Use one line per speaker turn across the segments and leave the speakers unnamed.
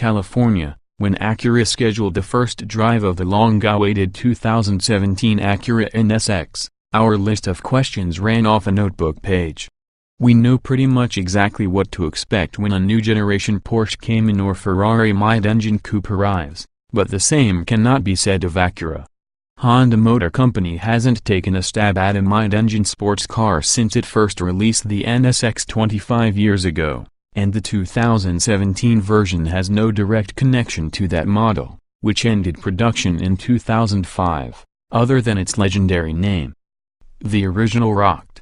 California, when Acura scheduled the first drive of the long-awaited 2017 Acura NSX, our list of questions ran off a notebook page. We know pretty much exactly what to expect when a new generation Porsche Cayman or Ferrari mid-engine coupe arrives, but the same cannot be said of Acura. Honda Motor Company hasn't taken a stab at a mid-engine sports car since it first released the NSX 25 years ago, and the 2017 version has no direct connection to that model, which ended production in 2005, other than its legendary name. The original rocked,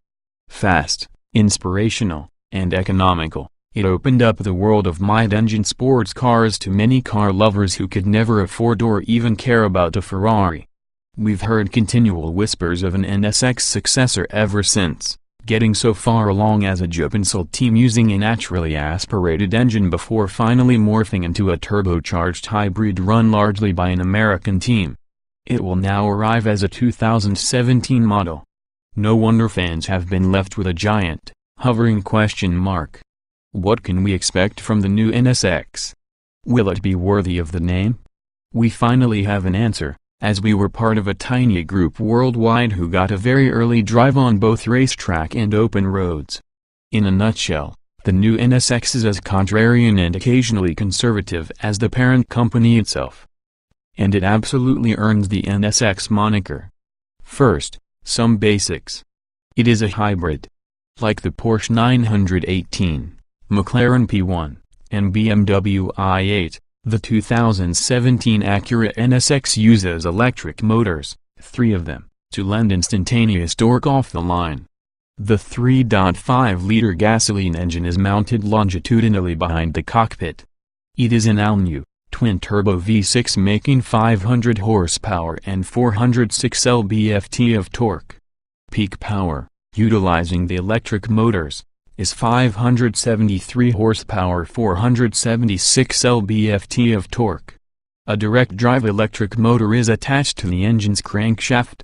fast, inspirational, and economical. It opened up the world of mid-engine sports cars to many car lovers who could never afford or even care about a Ferrari. We've heard continual whispers of an NSX successor ever since, getting so far along as a Japan-sold team using a naturally aspirated engine before finally morphing into a turbocharged hybrid run largely by an American team. It will now arrive as a 2017 model. No wonder fans have been left with a giant, hovering question mark. What can we expect from the new NSX? Will it be worthy of the name? We finally have an answer, as we were part of a tiny group worldwide who got a very early drive on both racetrack and open roads. In a nutshell, the new NSX is as contrarian and occasionally conservative as the parent company itself. And it absolutely earns the NSX moniker. First, some basics. It is a hybrid. Like the Porsche 918, McLaren P1, and BMW i8, the 2017 Acura NSX uses electric motors, 3 of them, to lend instantaneous torque off the line. The 3.5-liter gasoline engine is mounted longitudinally behind the cockpit. It is an all-new, twin-turbo V6 making 500 horsepower and 406 lb-ft of torque. Peak power, utilizing the electric motors, is 573 horsepower 476 lb-ft of torque. A direct-drive electric motor is attached to the engine's crankshaft.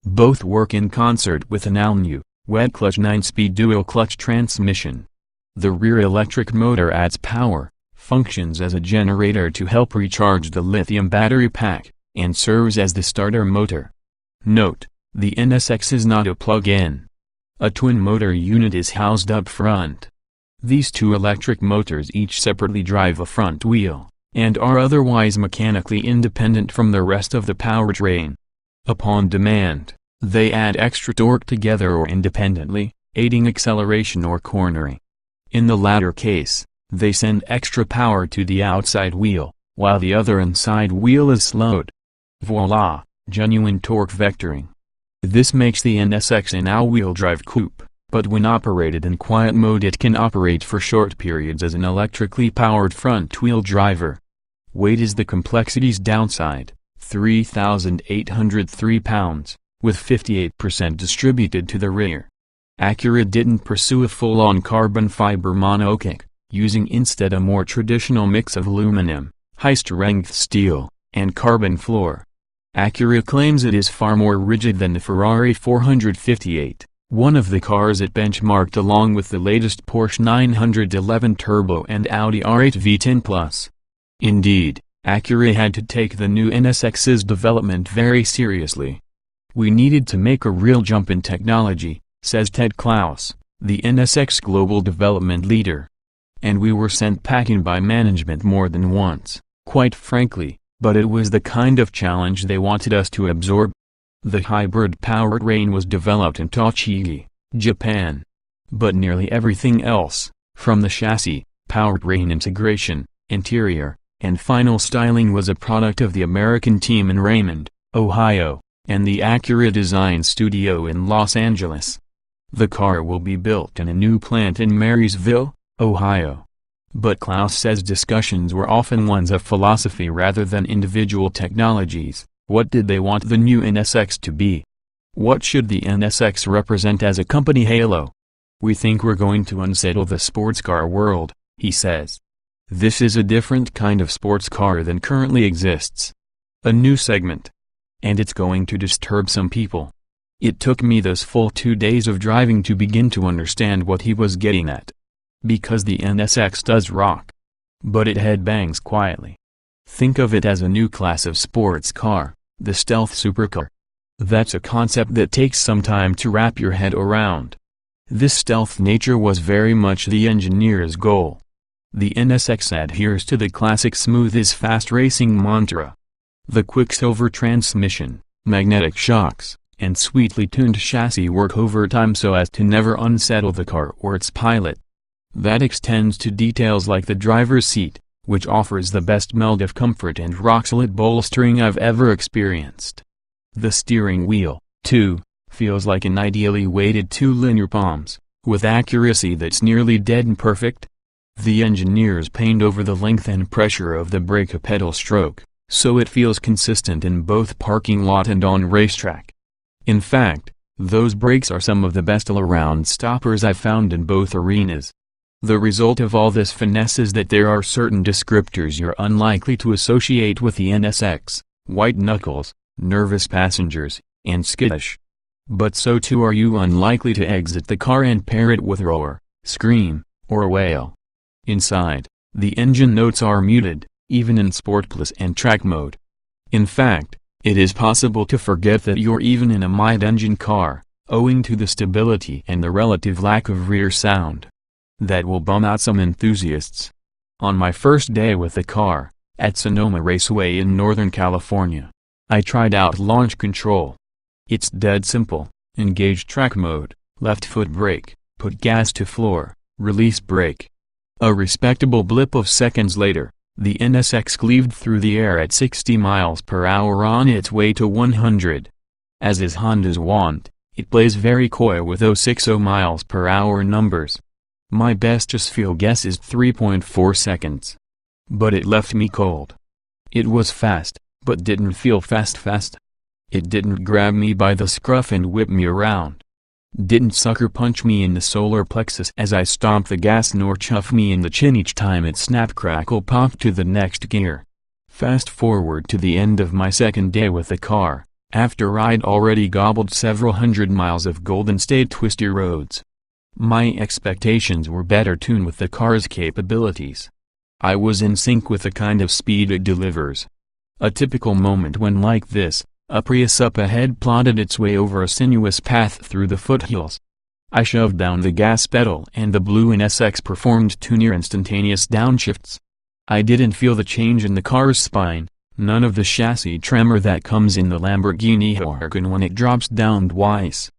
Both work in concert with an all-new, wet-clutch 9-speed dual-clutch transmission. The rear electric motor adds power, functions as a generator to help recharge the lithium battery pack, and serves as the starter motor. Note, the NSX is not a plug-in. A twin-motor unit is housed up front. These 2 electric motors each separately drive a front wheel, and are otherwise mechanically independent from the rest of the powertrain. Upon demand, they add extra torque together or independently, aiding acceleration or cornering. In the latter case, they send extra power to the outside wheel, while the other inside wheel is slowed. Voila, genuine torque vectoring. This makes the NSX an all-wheel drive coupe, but when operated in quiet mode it can operate for short periods as an electrically powered front-wheel driver. Weight is the complexity's downside, 3,803 pounds, with 58% distributed to the rear. Acura didn't pursue a full-on carbon fiber monocoque, using instead a more traditional mix of aluminum, high-strength steel, and carbon floor. Acura claims it is far more rigid than the Ferrari 458, one of the cars it benchmarked along with the latest Porsche 911 Turbo and Audi R8 V10 Plus. Indeed, Acura had to take the new NSX's development very seriously. We needed to make a real jump in technology, says Ted Klaus, the NSX global development leader. And we were sent packing by management more than once, quite frankly. But it was the kind of challenge they wanted us to absorb. The hybrid powertrain was developed in Tochigi, Japan. But nearly everything else, from the chassis, powertrain integration, interior, and final styling was a product of the American team in Raymond, Ohio, and the Acura Design Studio in Los Angeles. The car will be built in a new plant in Marysville, Ohio. But Klaus says discussions were often ones of philosophy rather than individual technologies. What did they want the new NSX to be? What should the NSX represent as a company halo? We think we're going to unsettle the sports car world, he says. This is a different kind of sports car than currently exists. A new segment. And it's going to disturb some people. It took me those full 2 days of driving to begin to understand what he was getting at. Because the NSX does rock. but it headbangs quietly. Think of it as a new class of sports car, the stealth supercar. That's a concept that takes some time to wrap your head around. This stealth nature was very much the engineer's goal. The NSX adheres to the classic smooth is fast racing mantra. The Quicksilver transmission, magnetic shocks, and sweetly tuned chassis work overtime so as to never unsettle the car or its pilot. That extends to details like the driver's seat, which offers the best meld of comfort and rock-solid bolstering I've ever experienced. The steering wheel, too, feels like an ideally weighted 2 linear palms, with accuracy that's nearly dead and perfect. The engineers pained over the length and pressure of the brake pedal stroke, so it feels consistent in both parking lot and on racetrack. In fact, those brakes are some of the best all-around stoppers I've found in both arenas. The result of all this finesse is that there are certain descriptors you're unlikely to associate with the NSX: white knuckles, nervous passengers, and skittish. But so too are you unlikely to exit the car and pair it with roar, scream, or wail. Inside, the engine notes are muted, even in Sport Plus and track mode. In fact, it is possible to forget that you're even in a mid-engine car, owing to the stability and the relative lack of rear sound. That will bum out some enthusiasts. On my first day with the car, at Sonoma Raceway in Northern California, I tried out launch control. It's dead simple: engage track mode, left foot brake, put gas to floor, release brake. A respectable blip of seconds later, the NSX cleaved through the air at 60 miles per hour on its way to 100. As is Honda's wont, it plays very coy with those 60 miles per hour numbers. My best just feel guess is 3.4 seconds. But it left me cold. It was fast, but didn't feel fast. It didn't grab me by the scruff and whip me around. Didn't sucker punch me in the solar plexus as I stomped the gas nor chuff me in the chin each time it snap crackle popped to the next gear. Fast forward to the end of my second day with the car, after I'd already gobbled several hundred miles of Golden State twisty roads. My expectations were better tuned with the car's capabilities. I was in sync with the kind of speed it delivers. A typical moment when, like this, a Prius up ahead plodded its way over a sinuous path through the foothills. I shoved down the gas pedal and the blue NSX performed 2 near instantaneous downshifts. I didn't feel the change in the car's spine, none of the chassis tremor that comes in the Lamborghini Huracan when it drops down twice.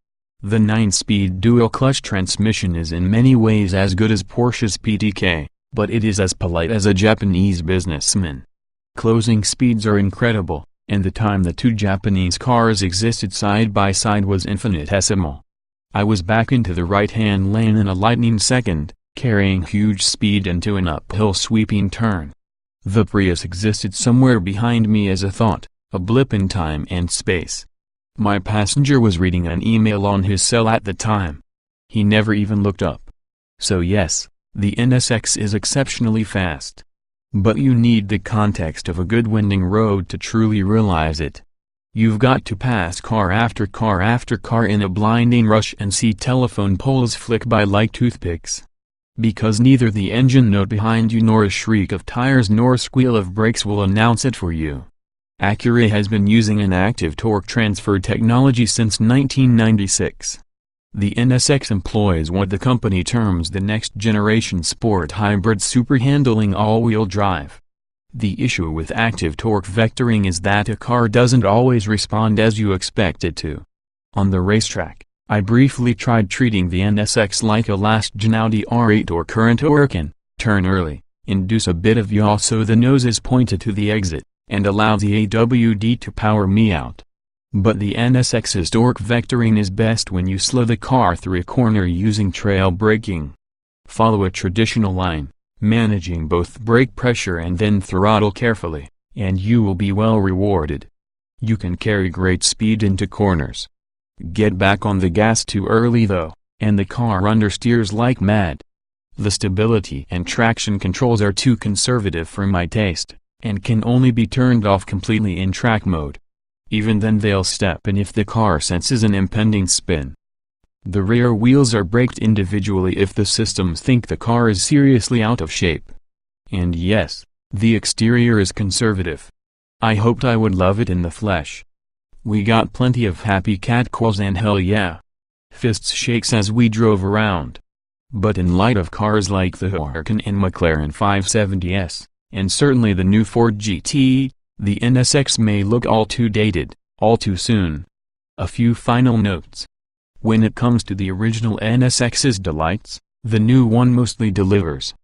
The 9-speed dual-clutch transmission is in many ways as good as Porsche's PTK, but it is as polite as a Japanese businessman. Closing speeds are incredible, and the time the 2 Japanese cars existed side by side was infinitesimal. I was back into the right-hand lane in a lightning second, carrying huge speed into an uphill sweeping turn. The Prius existed somewhere behind me as a thought, a blip in time and space. My passenger was reading an email on his cell at the time. He never even looked up. So yes, the NSX is exceptionally fast. But you need the context of a good winding road to truly realize it. You've got to pass car after car after car in a blinding rush and see telephone poles flick by like toothpicks. Because neither the engine note behind you nor a shriek of tires nor squeal of brakes will announce it for you. Acura has been using an active torque transfer technology since 1996. The NSX employs what the company terms the next-generation sport hybrid super-handling all-wheel drive. The issue with active torque vectoring is that a car doesn't always respond as you expect it to. On the racetrack, I briefly tried treating the NSX like a last-gen Audi R8 or current Huracan: turn early, induce a bit of yaw so the nose is pointed to the exit, and allow the AWD to power me out. But the NSX's torque vectoring is best when you slow the car through a corner using trail braking. Follow a traditional line, managing both brake pressure and then throttle carefully, and you will be well rewarded. You can carry great speed into corners. Get back on the gas too early though, and the car understeers like mad. The stability and traction controls are too conservative for my taste, and can only be turned off completely in track mode. Even then they'll step in if the car senses an impending spin. The rear wheels are braked individually if the systems think the car is seriously out of shape. And yes, the exterior is conservative. I hoped I would love it in the flesh. We got plenty of happy catcalls and hell yeah fists shakes as we drove around. But in light of cars like the Huracan and McLaren 570S, and certainly the new Ford GT, the NSX may look all too dated, all too soon. A few final notes. When it comes to the original NSX's delights, the new one mostly delivers.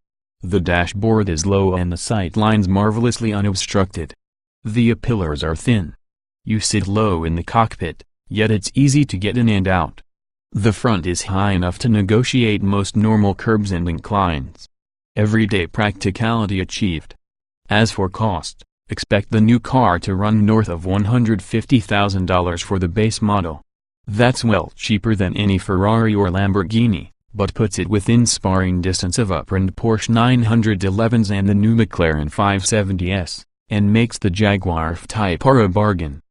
The dashboard is low and the sight lines marvelously unobstructed. The pillars are thin. You sit low in the cockpit, yet it's easy to get in and out. The front is high enough to negotiate most normal curbs and inclines. Everyday practicality achieved. As for cost, expect the new car to run north of $150,000 for the base model. That's well cheaper than any Ferrari or Lamborghini, but puts it within sparring distance of upper-end Porsche 911s and the new McLaren 570S, and makes the Jaguar F-Type R a bargain.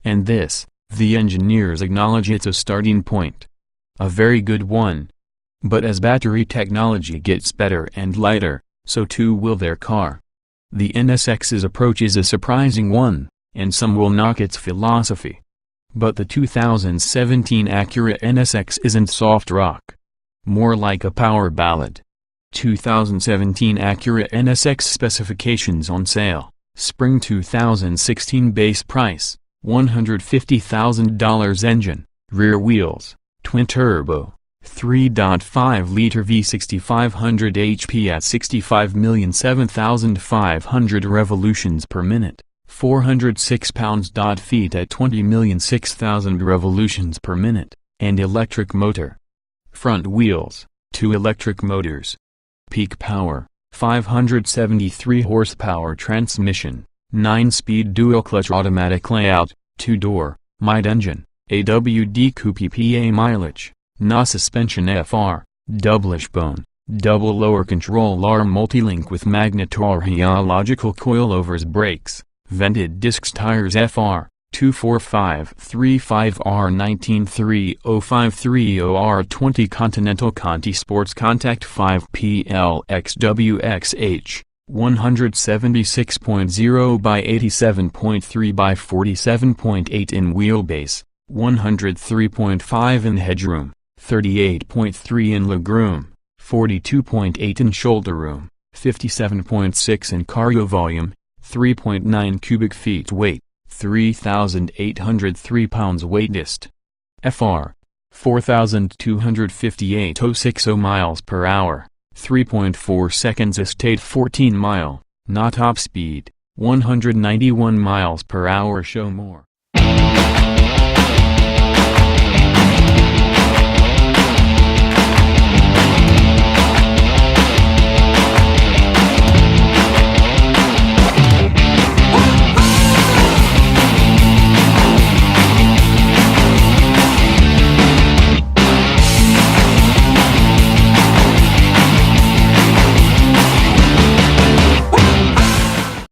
And this, the engineers acknowledge it's a starting point. A very good one. But as battery technology gets better and lighter, so too will their car. The NSX's approach is a surprising one, and some will knock its philosophy. But the 2017 Acura NSX isn't soft rock. More like a power ballad. 2017 Acura NSX specifications on sale. Spring 2016 base price, $150,000 engine, rear wheels, twin-turbo, 3.5-liter V6 500 HP at 65,007,500 revolutions per minute, 406 pounds-feet at 20,006,000 revolutions per minute, and electric motor. Front wheels, 2 electric motors. Peak power, 573 horsepower transmission, 9-speed dual-clutch automatic layout, 2-door, mid-engine, AWD coupe PA mileage, NA suspension FR, double wishbone, double lower control arm multi-link with magneto-rheological coilovers brakes, vented discs tires FR, 245-35R1930530R20 Continental Conti Sports Contact 5PLXWXH, 176.0 by 87.3 by 47.8 in wheelbase, 103.5 in headroom, 38.3 in legroom, 42.8 in shoulder room, 57.6 in cargo volume, 3.9 cubic feet weight, 3,803 pounds weight dist. FR, 4,258.060 miles per hour, 3.4 seconds estate 14 mile, not top speed, 191 miles per hour show more.